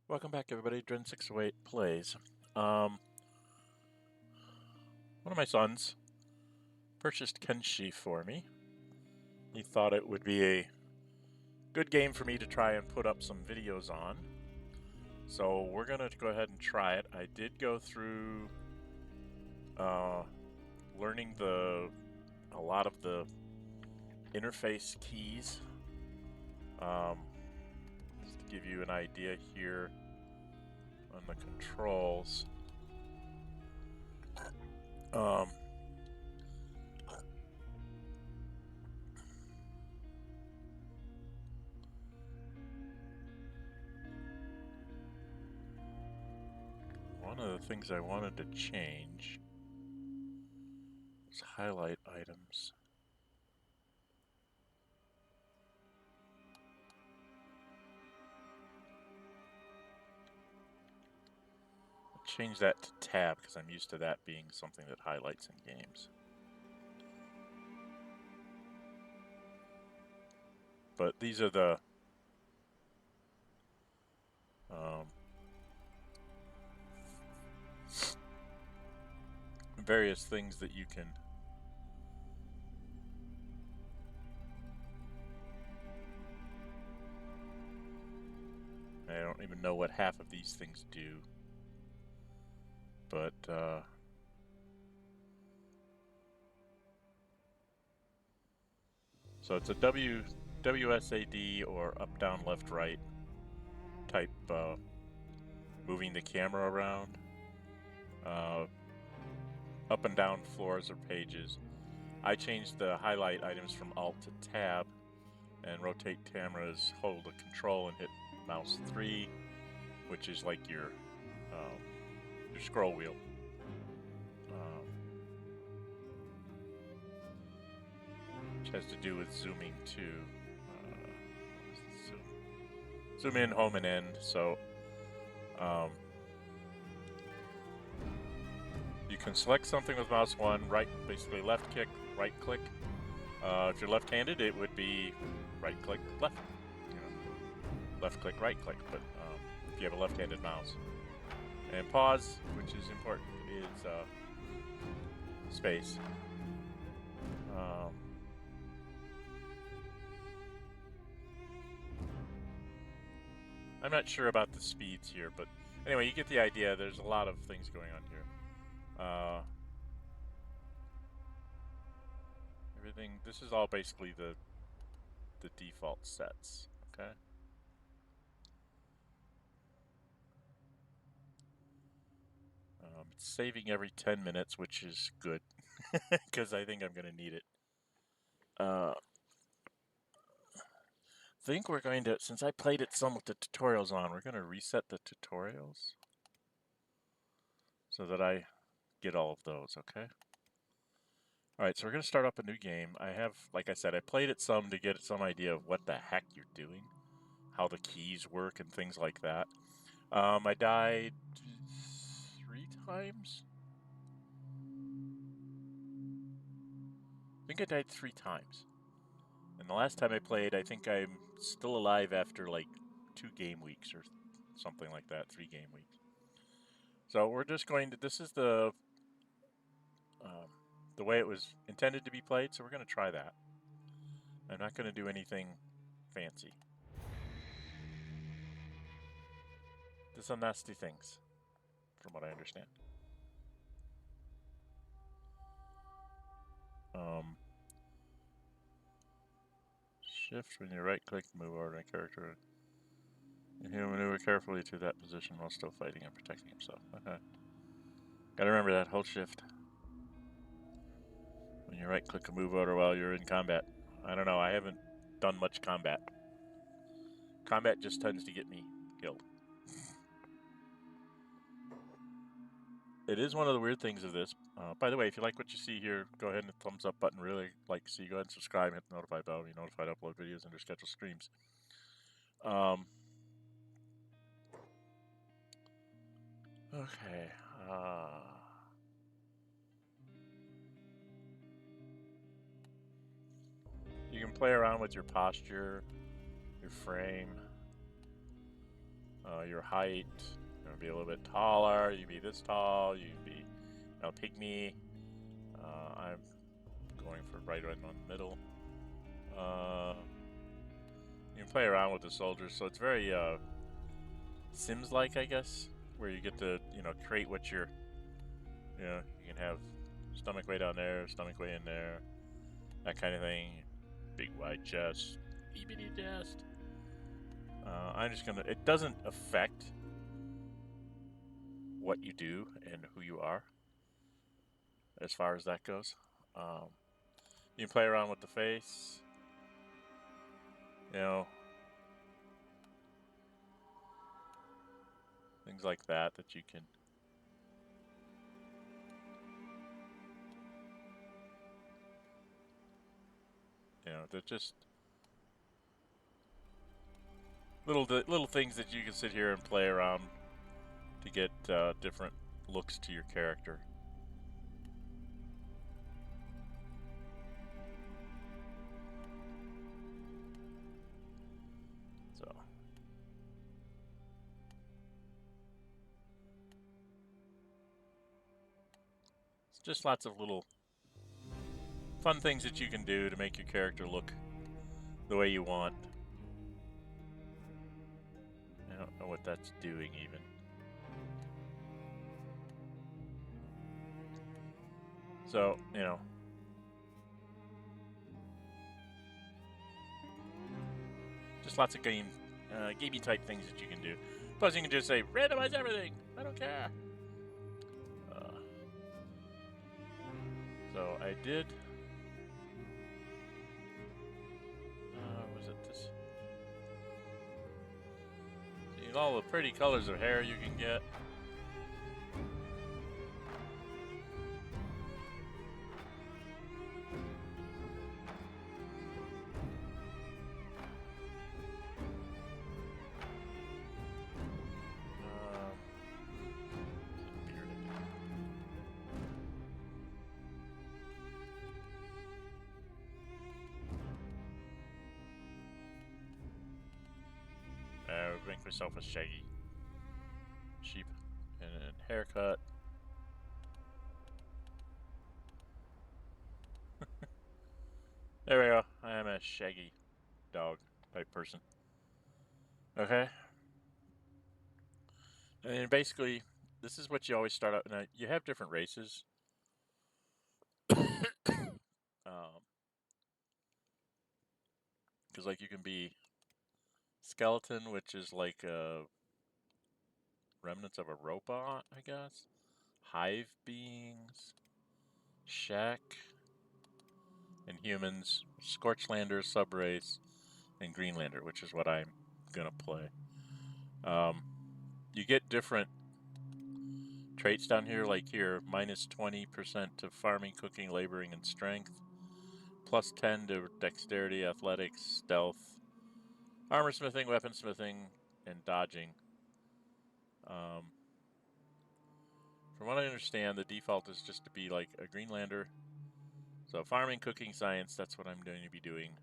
Welcome back, everybody. Dren608 plays. One of my sons purchased Kenshi for me. He thought it would be a good game for me to try and put up some videos on. So we're going to go ahead and try it. I did go through learning a lot of the interface keys. Just to give you an idea here on the controls. One of the things I wanted to change was highlight items. Change that to tab because I'm used to that being something that highlights in games. But these are the various things that you can I don't even know what half of these things do, but so it's a WSAD or up, down, left, right type, moving the camera around, up and down floors or pages. I changed the highlight items from Alt to Tab, and rotate cameras, hold a control and hit mouse 3, which is like your scroll wheel. Which has to do with zooming to zoom in, home, and end. So you can select something with mouse 1, basically left click, right click. If you're left-handed, it would be right click, left. Left click, right click. But if you have a left-handed mouse, and pause, which is important, is space. I'm not sure about the speeds here, but anyway, you get the idea. There's a lot of things going on here. Everything. This is all basically the default sets. Okay. It's saving every 10 minutes, which is good because I think I'm going to need it. Think we're going to, since I played it some with the tutorials on, we're going to reset the tutorials so that I get all of those, okay? All right, so we're going to start up a new game. I have, like I said, I played it some to get some idea of what the heck you're doing, how the keys work and things like that. I died 3 times. I think I died 3 times. And the last time I played, I think I'm still alive after like 2 game weeks or something like that, 3 game weeks. So we're just going to, this is the way it was intended to be played, so we're going to try that. I'm not going to do anything fancy. Do some nasty things, from what I understand. Shift when you right-click, move over a character. He'll maneuver carefully to that position while still fighting and protecting himself. Okay. Gotta remember that, hold shift. When you right-click a move order while you're in combat. I don't know, I haven't done much combat. Combat just tends to get me killed. It is one of the weird things of this. By the way, if you like what you see here, go ahead and hit the thumbs up button. Really like to see you. Go ahead and subscribe, hit the notify bell, be notified to upload videos and to schedule streams. Okay. You can play around with your posture, your frame. your height. You're gonna be a little bit taller. You be this tall. You be, pygmy. I'm going for right in the middle. You can play around with the soldiers, so it's very Sims-like, I guess, where you get to create what you're. You can have stomach way down there, stomach way in there, that kind of thing. Big wide chest, itty chest. I'm just gonna. It doesn't affect what you do and who you are, as far as that goes. You can play around with the face. Things like that you can. They're just little things that you can sit here and play around to get different looks to your character. So it's just lots of little fun things that you can do to make your character look the way you want. I don't know what that's doing even. So, just lots of gamey type things that you can do. Plus, you can just say, randomize everything. I don't care. So I did. Was it this? See all the pretty colors of hair you can get. Make myself a shaggy sheep and a haircut. There we go. I am a shaggy dog type person. Okay. And basically, this is what you always start out. Now, you have different races. Because, like, you can be skeleton, which is like remnants of a robot, I guess. Hive beings, shack, and humans, Scorchlander, subrace, and Greenlander, which is what I'm gonna play. You get different traits down here, like here, minus 20% to farming, cooking, laboring, and strength, plus 10 to dexterity, athletics, stealth, armor smithing, weaponsmithing, and dodging. From what I understand, the default is just to be like a Greenlander. So farming, cooking, science, that's what I'm going to be doing.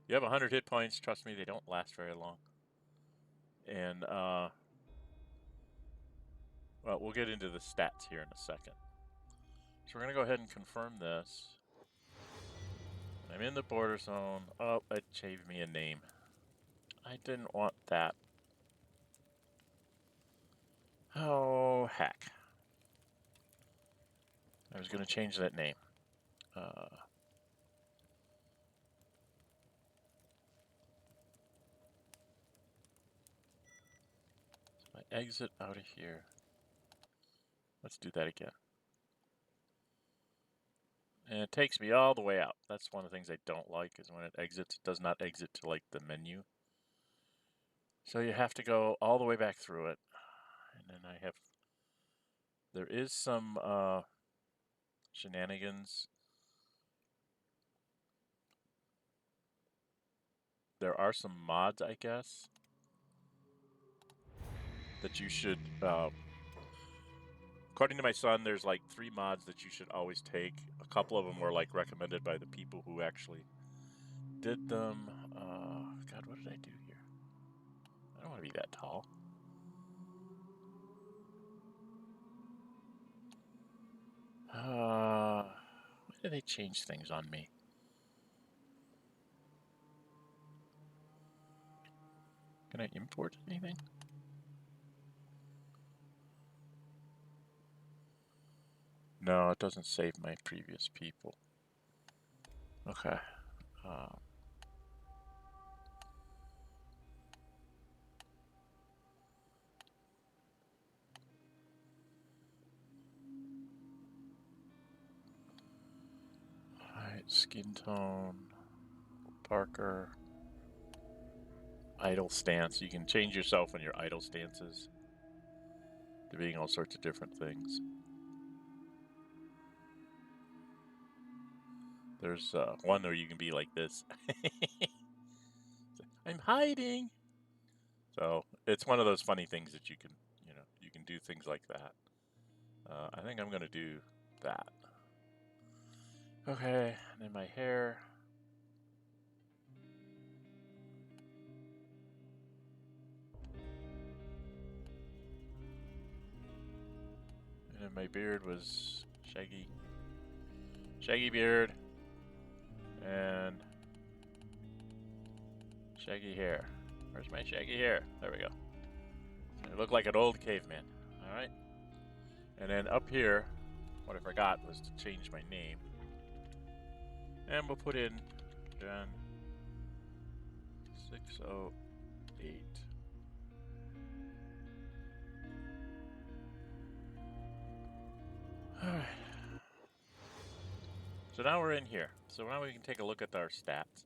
You have 100 hit points. Trust me, they don't last very long. And, well, we'll get into the stats here in a second. So we're going to go ahead and confirm this. I'm in the border zone. Oh, it gave me a name. I didn't want that. Oh, heck. I was going to change that name. So I exit out of here. Let's do that again. And it takes me all the way out. That's one of the things I don't like, is when it exits, it does not exit to like the menu. So you have to go all the way back through it. And then there is some shenanigans. There are some mods, I guess, that you should, according to my son, there's like 3 mods that you should always take. A couple of them were like recommended by the people who actually did them. God, what did I do here? I don't want to be that tall. do they change things on me? Can I import anything? No, it doesn't save my previous people. Okay. Alright, skin tone, Parker, idle stance. You can change yourself in your idle stances to being all sorts of different things. There's one where you can be like this. I'm hiding. So it's one of those funny things that you can do things like that. I think I'm gonna do that. Okay, and then my hair. And then my beard was shaggy. Shaggy beard. And shaggy hair. Where's my shaggy hair? There we go. I look like an old caveman. Alright. And then up here, what I forgot was to change my name. And we'll put in Dren608. Alright. So now we're in here. So now we can take a look at our stats.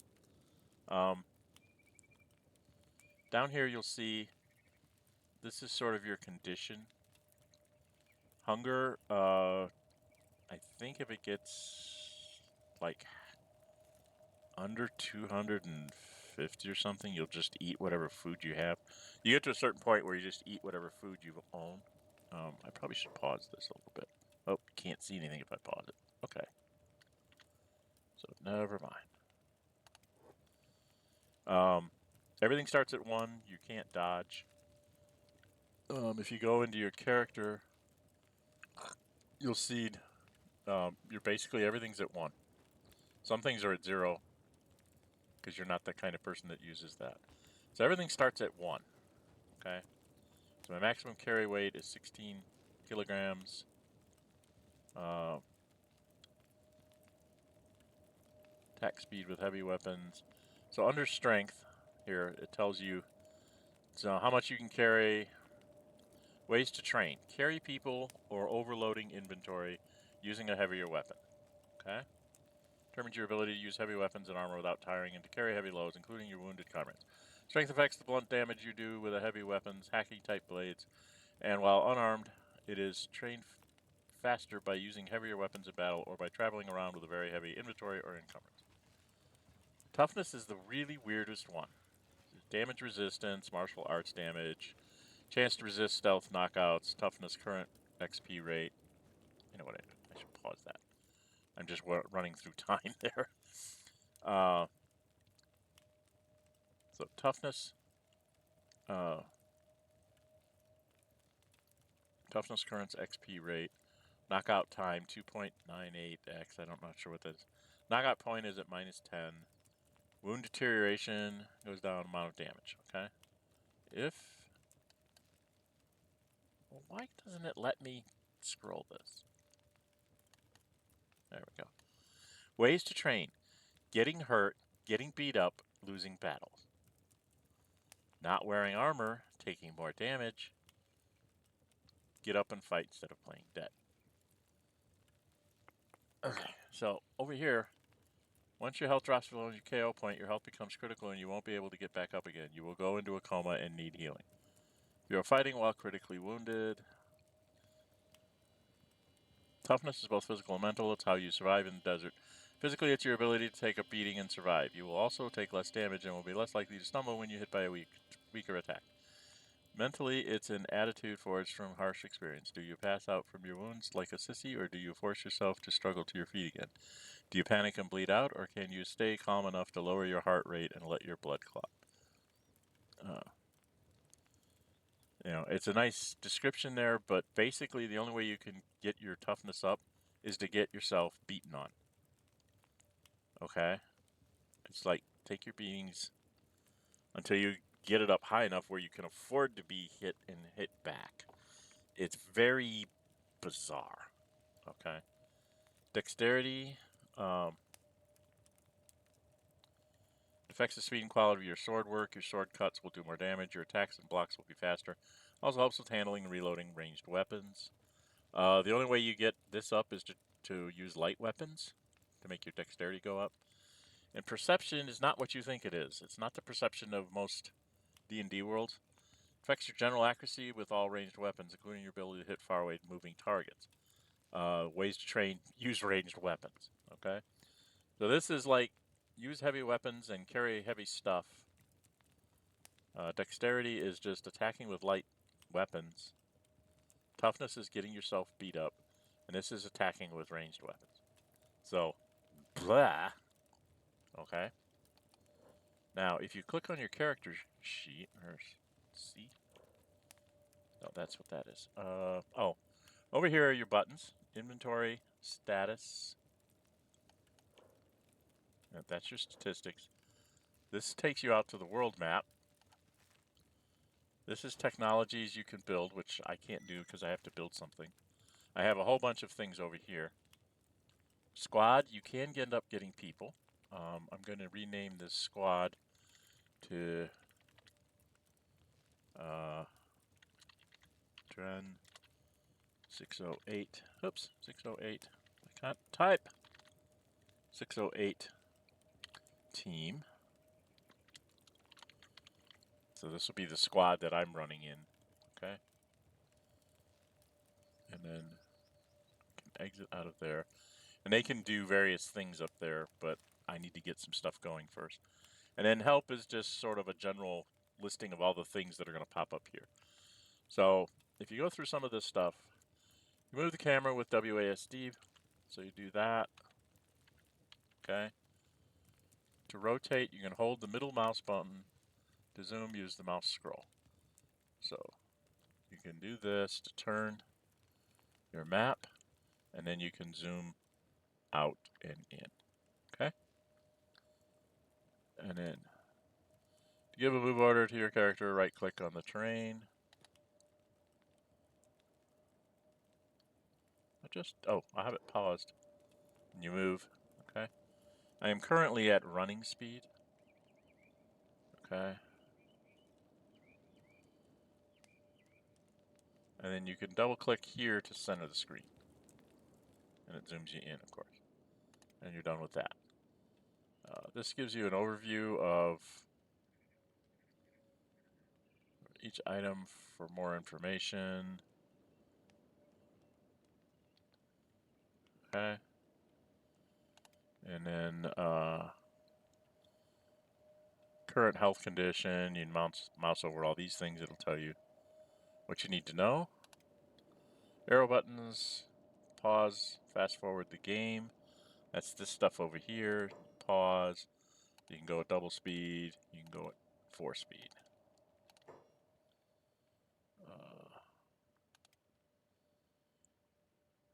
Down here you'll see this is sort of your condition. Hunger, I think if it gets like under 250 or something, you'll just eat whatever food you have. You get to a certain point where you just eat whatever food you own. I probably should pause this a little bit. Oh, can't see anything if I pause it. Okay. So never mind. Everything starts at 1. You can't dodge. If you go into your character, you'll see you're basically everything's at 1. Some things are at 0 because you're not the kind of person that uses that. So everything starts at 1. Okay. So my maximum carry weight is 16 kilograms. Attack speed with heavy weapons. So under strength, here it tells you how much you can carry. Ways to train. Carry people or overloading inventory using a heavier weapon. Okay? Determines your ability to use heavy weapons and armor without tiring and to carry heavy loads, including your wounded comrades. Strength affects the blunt damage you do with a heavy weapons, hacking type blades, and while unarmed, it is trained faster by using heavier weapons in battle or by traveling around with a very heavy inventory or encumbrance. Toughness is the really weirdest one. Damage resistance, martial arts damage, chance to resist stealth knockouts, toughness, current XP rate. You know what I should pause that. I'm just running through time there. So toughness, toughness, current XP rate, knockout time 2.98x. I'm not sure what that is. Knockout point is at -10. Wound deterioration goes down amount of damage. Okay. Well, why doesn't it let me scroll this? There we go. Ways to train. Getting hurt, getting beat up, losing battles. Not wearing armor, taking more damage. Get up and fight instead of playing dead. Okay, so over here, once your health drops below your KO point, your health becomes critical and you won't be able to get back up again. You will go into a coma and need healing. You are fighting while critically wounded. Toughness is both physical and mental. It's how you survive in the desert. Physically, it's your ability to take a beating and survive. You will also take less damage and will be less likely to stumble when you hit by a weaker attack. Mentally, it's an attitude forged from harsh experience. Do you pass out from your wounds like a sissy, or do you force yourself to struggle to your feet again? Do you panic and bleed out, or can you stay calm enough to lower your heart rate and let your blood clot? It's a nice description there, but basically the only way you can get your toughness up is to get yourself beaten on. Okay? It's like, take your beatings until you get it up high enough where you can afford to be hit and hit back. It's very bizarre. Okay? Dexterity affects the speed and quality of your sword work. Your sword cuts will do more damage. Your attacks and blocks will be faster. Also helps with handling and reloading ranged weapons. The only way you get this up is to use light weapons to make your dexterity go up. And perception is not what you think it is. It's not the perception of most D&D worlds. It affects your general accuracy with all ranged weapons, including your ability to hit faraway moving targets. Ways to use ranged weapons. Okay, so this is like use heavy weapons and carry heavy stuff. Dexterity is just attacking with light weapons. Toughness is getting yourself beat up, and this is attacking with ranged weapons. So, blah. Okay. Now, if you click on your character sheet, or see, no, that's what that is. Oh, over here are your buttons: inventory, status. That's your statistics. This takes you out to the world map. This is technologies you can build, which I can't do because I have to build something. I have a whole bunch of things over here. Squad, you can end up getting people. I'm going to rename this squad to Dren608. Oops, 608. I can't type. 608 team. So this will be the squad that I'm running in. Okay. And then exit out of there. And they can do various things up there, but I need to get some stuff going first. And then help is just sort of a general listing of all the things that are going to pop up here. So if you go through some of this stuff, you move the camera with WASD. So you do that. Okay. To rotate, you can hold the middle mouse button. To zoom, use the mouse scroll. So you can do this to turn your map, and then you can zoom out and in. Okay? And then to give a move order to your character, right click on the terrain. I have it paused. And you move. Okay? I am currently at running speed. Okay? And then you can double click here to center the screen. And it zooms you in, of course. And you're done with that. This gives you an overview of each item for more information. Okay. And then current health condition, you can mouse over all these things, it'll tell you what you need to know. Arrow buttons, pause, fast forward the game. That's this stuff over here. Pause. You can go at double speed. You can go at 4 speed.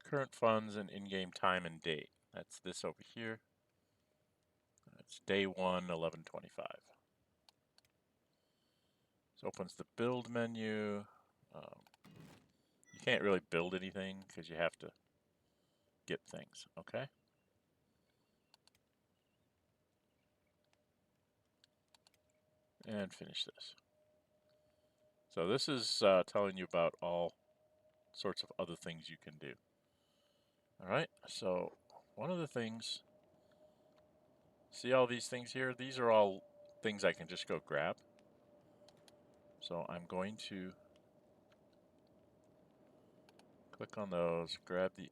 Current funds and in-game time and date. That's this over here. That's day 1, 11:25. This opens the build menu. You can't really build anything because you have to get things, okay? And finish this. So this is telling you about all sorts of other things you can do. All right, so one of the things, see all these things here? These are all things I can just go grab. So I'm going to click on those, grab the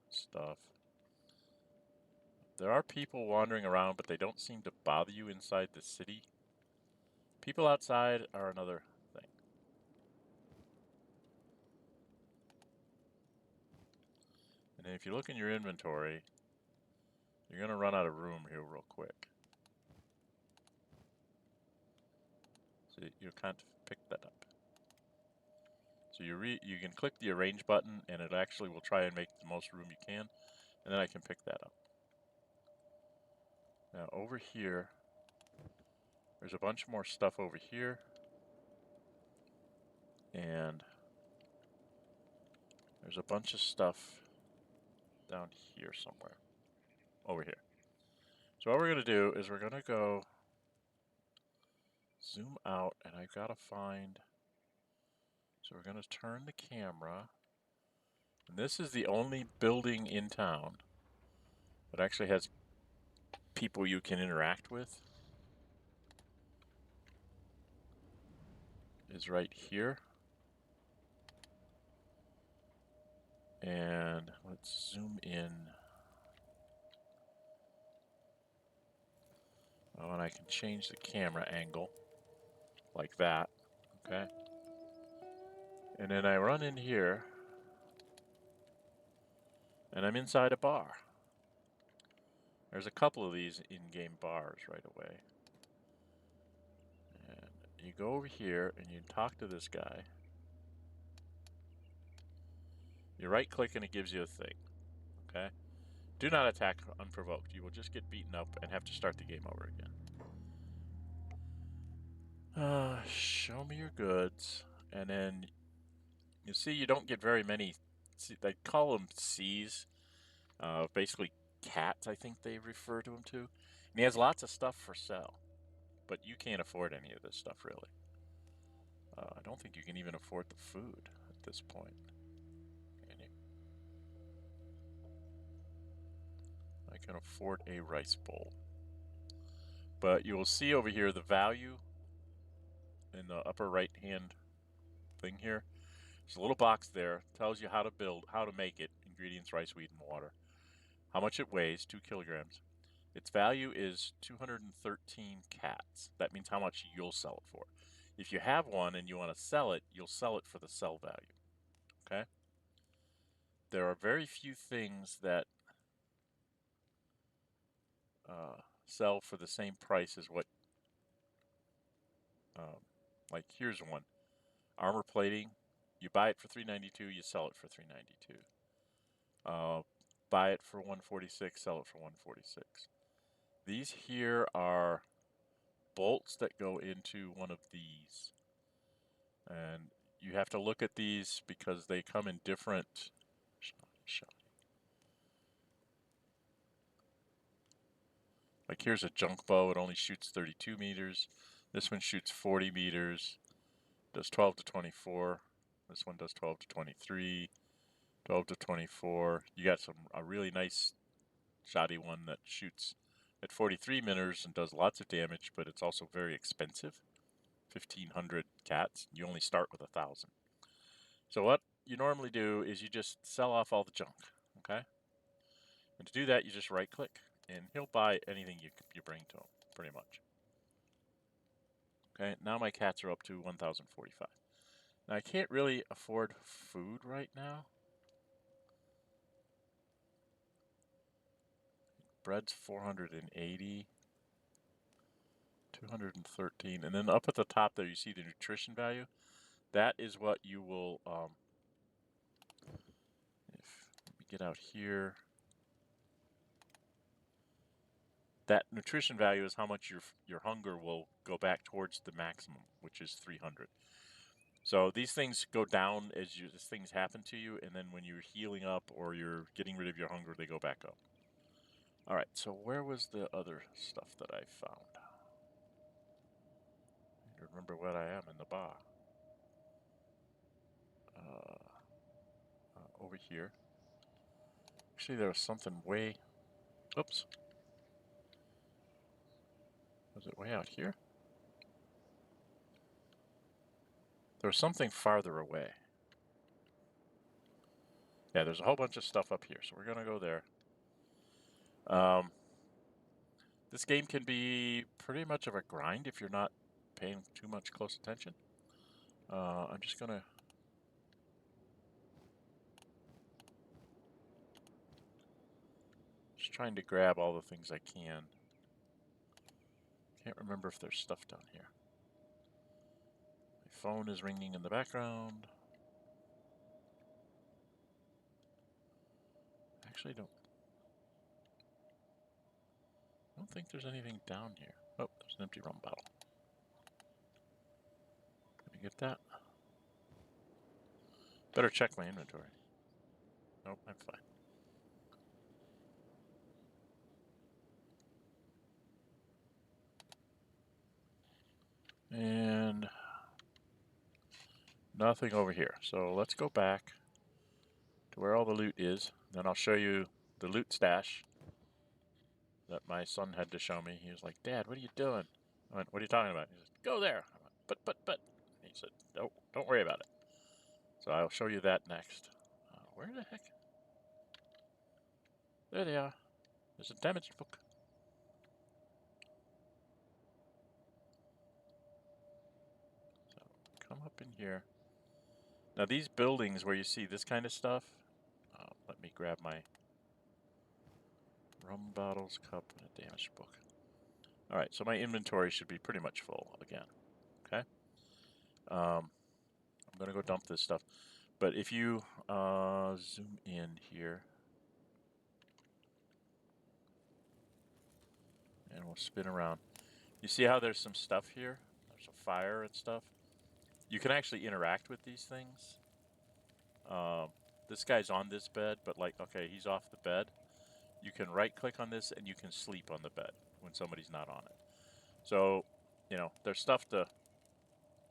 stuff. There are people wandering around, but they don't seem to bother you inside the city. People outside are another thing. And then if you look in your inventory, you're going to run out of room here real quick. So you can't pick that up. So you can click the arrange button and it actually will try and make the most room you can. And then I can pick that up. Now over here, there's a bunch more stuff over here. And there's a bunch of stuff down here somewhere. Over here. So what we're going to do is we're going to go zoom out, and I've got to find... So we're going to turn the camera. And this is the only building in town that actually has people you can interact with. Is right here. And let's zoom in. Oh, and I can change the camera angle like that. Okay. And then I run in here, and I'm inside a bar. There's a couple of these in-game bars right away. And you go over here and you talk to this guy. You right click and it gives you a thing. Okay? Do not attack unprovoked. You will just get beaten up and have to start the game over again. Show me your goods. And then you see you don't get very many. They call them C's. Basically cats, I think they refer to him to. And he has lots of stuff for sale. But you can't afford any of this stuff, really. I don't think you can even afford the food at this point. I can afford a rice bowl. But you will see over here the value in the upper right hand thing here. There's a little box there, tells you how to build, how to make it, ingredients, rice, wheat, and water. How much it weighs, 2 kilograms. Its value is 213 cats. That means how much you'll sell it for. If you have one and you want to sell it, you'll sell it for the sell value. Okay? There are very few things that sell for the same price as what, like here's one. Armor plating, you buy it for $3.92, you sell it for $3.92. Buy it for $146, sell it for $146. These here are bolts that go into one of these. And you have to look at these because they come in different... Like here's a junk bow, it only shoots 32 meters. This one shoots 40 meters, does 12 to 24. This one does 12 to 23, 12 to 24. You got a really nice shoddy one that shoots at 43 meters and does lots of damage, but it's also very expensive. 1,500 cats. You only start with 1,000. So what you normally do is you just sell off all the junk, okay? And to do that, you just right click, and he'll buy anything you bring to him, pretty much. Okay, now my cats are up to 1,045. Now I can't really afford food right now. Bread's 480, 213, and then up at the top there you see the nutrition value. That is what you will, let me get out here. That nutrition value is how much your hunger will go back towards the maximum, which is 300. So these things go down as things happen to you, and then when you're healing up or you're getting rid of your hunger, they go back up. All right, so where was the other stuff that I found? I don't remember what I am in the bar. Over here. Actually, there was something way... Oops. Was it way out here? There was something farther away. Yeah, there's a whole bunch of stuff up here, so we're going to go there. This game can be pretty much of a grind if you're not paying too much close attention. I'm just going to... Just trying to grab all the things I can. Can't remember if there's stuff down here. My phone is ringing in the background. Actually, don't... don't think there's anything down here. Oh, there's an empty rum bottle. Can I get that? Better check my inventory. Nope, I'm fine. And nothing over here. So let's go back to where all the loot is. Then I'll show you the loot stash that my son had to show me. He was like, "Dad, what are you doing?" I went, "What are you talking about?" He said, "Go there." I went, but. He said, "No, don't worry about it." So I'll show you that next. Where the heck? There they are. There's a damaged book. So come up in here. Now these buildings where you see this kind of stuff, let me grab my rum bottles, cup, and a damaged book. All right, so my inventory should be pretty much full again. Okay. I'm gonna go dump this stuff, but if you zoom in here, and we'll spin around. You see how there's some stuff here? There's a fire and stuff. You can actually interact with these things. This guy's on this bed, but like, okay, he's off the bed. You can right click on this and you can sleep on the bed when somebody's not on it. So, you know, there's stuff to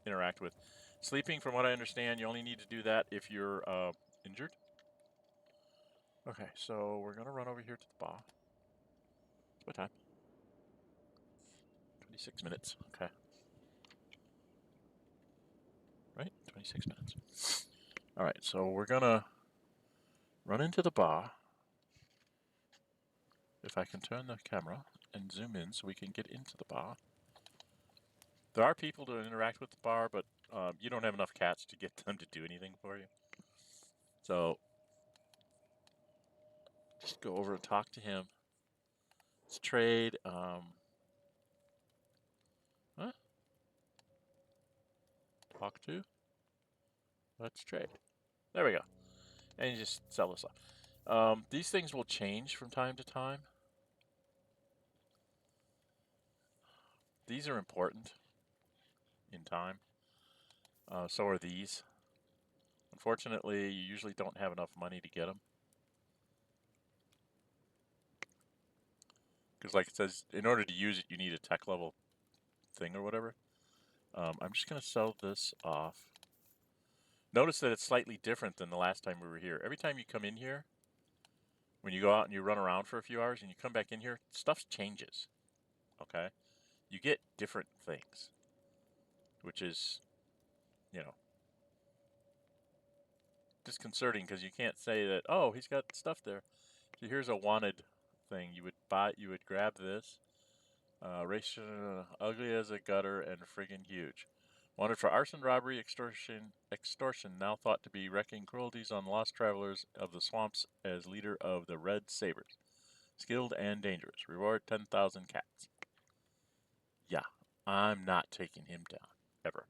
interact with. Sleeping, from what I understand, you only need to do that if you're injured. Okay, so we're gonna run over here to the bar. What time? 26 minutes. Okay. Right? 26 minutes. All right, so we're gonna run into the bar. If I can turn the camera and zoom in so we can get into the bar. There are people to interact with the bar, but you don't have enough cats to get them to do anything for you. So just go over and talk to him. Let's trade. Huh? Talk to. Let's trade. There we go. And you just sell this off. These things will change from time to time. These are important in time. So are these. Unfortunately, you usually don't have enough money to get them. Because like it says, in order to use it, you need a tech level thing or whatever. I'm just going to sell this off. Notice that it's slightly different than the last time we were here. Every time you come in here, when you go out and you run around for a few hours and you come back in here, stuff changes. Okay? You get different things. Which is, you know, disconcerting because you can't say that, oh, he's got stuff there. So here's a wanted thing. You would grab this. Ugly as a gutter and friggin' huge. Wanted for arson, robbery, extortion, now thought to be wrecking cruelties on lost travelers of the swamps as leader of the Red Sabers. Skilled and dangerous. Reward 10,000 cats. Yeah, I'm not taking him down. Ever.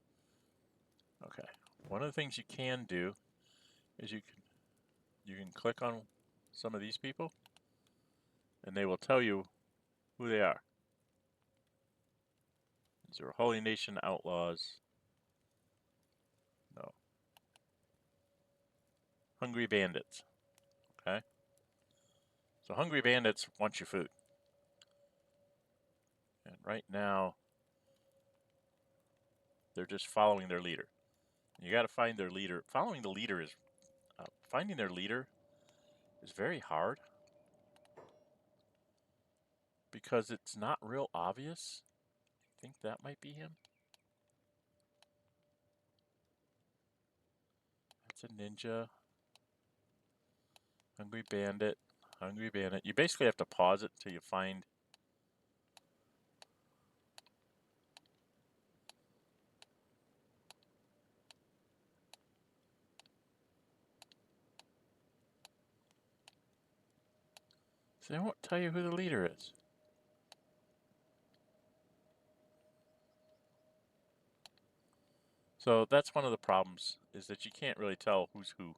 Okay. One of the things you can do is you can click on some of these people and they will tell you who they are. These are Holy Nation outlaws. No. Hungry bandits. Okay? So hungry bandits want your food. And right now, they're just following their leader. You got to find their leader. Finding their leader is very hard because it's not real obvious. I think that might be him. That's a ninja. Hungry bandit. Hungry bandit. You basically have to pause it till you find. So they won't tell you who the leader is. So that's one of the problems, is that you can't really tell who's who.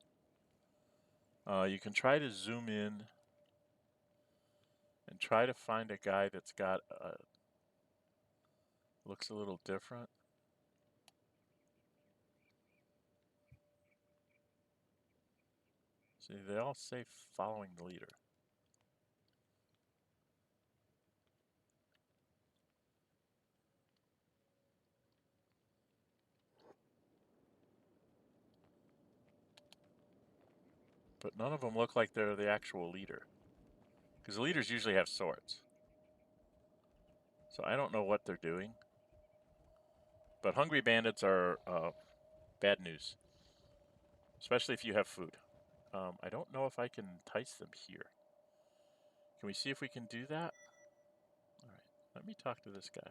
You can try to zoom in and try to find a guy that's got a looks a little different. See, they all say following the leader. But none of them look like they're the actual leader. Because the leaders usually have swords. So I don't know what they're doing. But hungry bandits are bad news. Especially if you have food. I don't know if I can entice them here. Can we see if we can do that? Alright, let me talk to this guy.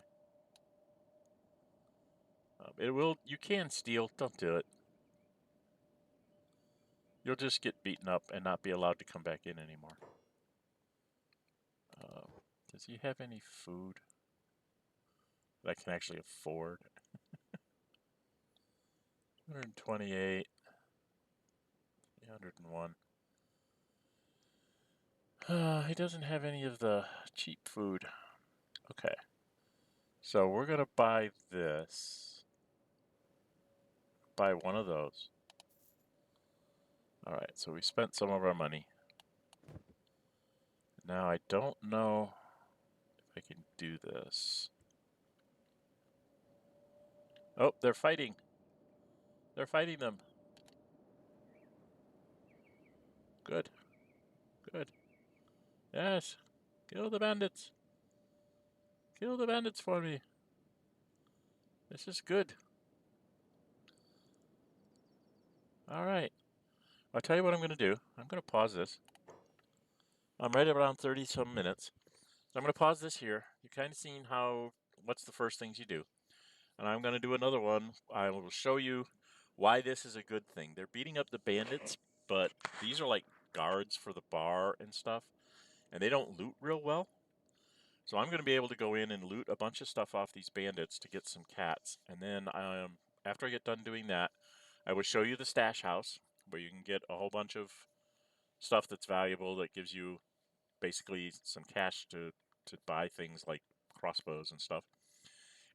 You can steal, don't do it. You'll just get beaten up and not be allowed to come back in anymore. Does he have any food that I can actually afford? 128, 301. He doesn't have any of the cheap food. Okay. So we're going to buy this. Buy one of those. Alright, so we spent some of our money. Now I don't know if I can do this. Oh, they're fighting. They're fighting them. Good. Good. Yes. Kill the bandits. Kill the bandits for me. This is good. Alright. I'll tell you what I'm going to do. I'm going to pause this. I'm right around 30 some minutes. So I'm going to pause this here. You've kind of seen what's the first things you do. And I'm going to do another one. I will show you why this is a good thing. They're beating up the bandits, but these are like guards for the bar and stuff. And they don't loot real well. So I'm going to be able to go in and loot a bunch of stuff off these bandits to get some cats. And then after I get done doing that, I will show you the stash house where you can get a whole bunch of stuff that's valuable that gives you basically some cash to buy things like crossbows and stuff.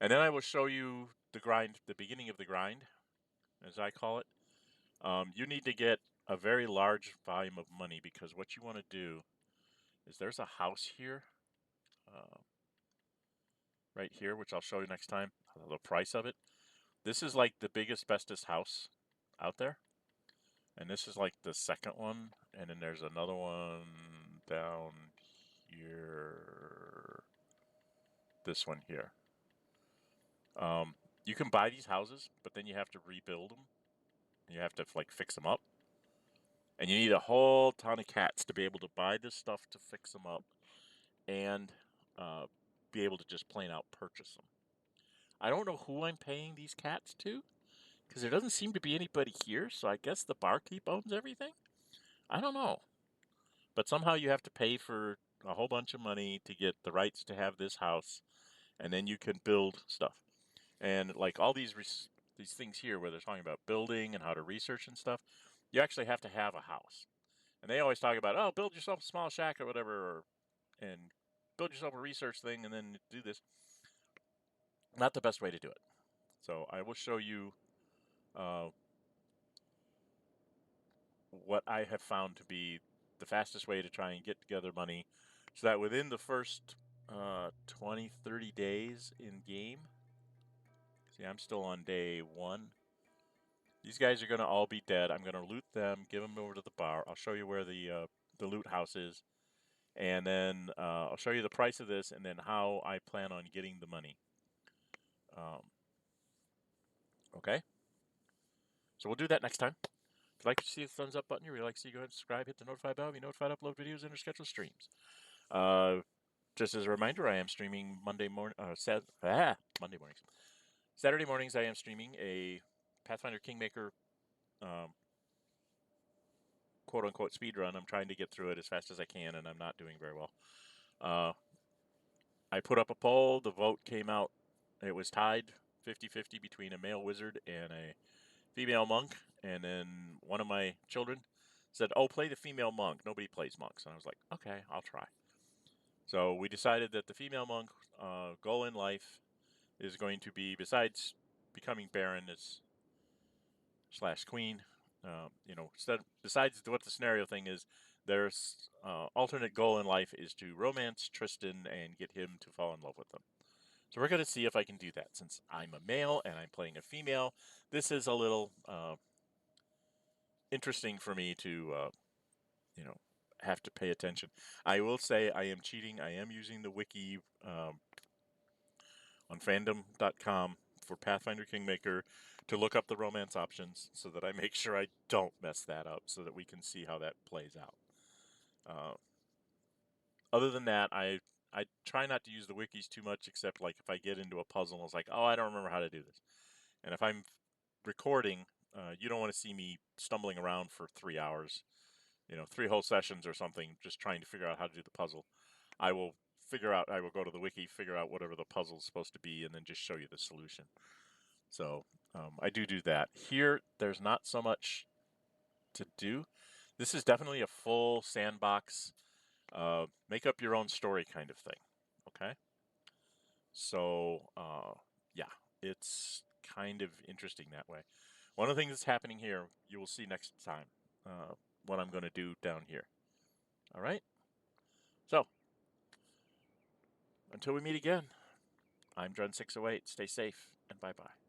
And then I will show you the grind, the beginning of the grind, as I call it. You need to get a very large volume of money because what you want to do is there's a house here, right here, which I'll show you next time, the price of it. This is like the biggest, bestest house out there. And this is like the second one. And then there's another one down here. This one here. You can buy these houses, but then you have to rebuild them. You have to like fix them up. And you need a whole ton of cats to be able to buy this stuff to fix them up and be able to just plain out purchase them. I don't know who I'm paying these cats to because there doesn't seem to be anybody here, so I guess the barkeep owns everything? I don't know. But somehow you have to pay for a whole bunch of money to get the rights to have this house, and then you can build stuff. And like all these things here where they're talking about building and how to research and stuff, you actually have to have a house. And they always talk about, oh, build yourself a small shack or whatever, and build yourself a research thing and then do this. Not the best way to do it. So I will show you what I have found to be the fastest way to try and get together money so that within the first 20, 30 days in game, see, I'm still on day 1. These guys are going to all be dead. I'm going to loot them, give them over to the bar. I'll show you where the loot house is. And then I'll show you the price of this and then how I plan on getting the money. Okay? So we'll do that next time. If you'd like to see the thumbs up button, you really like to see, go ahead and subscribe, hit the notify bell, be notified, upload videos, and schedule streams. Just as a reminder, I am streaming Monday mornings. Saturday mornings, I am streaming a Pathfinder Kingmaker quote-unquote speed run. I'm trying to get through it as fast as I can, and I'm not doing very well. I put up a poll. The vote came out. It was tied 50-50 between a male wizard and a female monk. And then one of my children said, oh, play the female monk. Nobody plays monks. And I was like, okay, I'll try. So we decided that the female monk goal in life is going to be, besides becoming Baron slash queen, besides what the scenario thing is, there's alternate goal in life is to romance Tristan and get him to fall in love with them. So we're going to see if I can do that. Since I'm a male and I'm playing a female, this is a little interesting for me to, have to pay attention. I will say I am cheating. I am using the wiki on fandom.com for Pathfinder Kingmaker to look up the romance options so that I make sure I don't mess that up so that we can see how that plays out. Other than that, I try not to use the wikis too much, except like if I get into a puzzle and it's like, oh, I don't remember how to do this. And if I'm recording, you don't want to see me stumbling around for 3 hours, 3 whole sessions or something, just trying to figure out how to do the puzzle. I will go to the wiki, figure out whatever the puzzle is supposed to be, and then just show you the solution. So I do that. Here, there's not so much to do. This is definitely a full sandbox, make up your own story kind of thing. Okay? So, yeah, it's kind of interesting that way. One of the things that's happening here, you will see next time what I'm going to do down here. All right? So, until we meet again, I'm Dren608. Stay safe, and bye-bye.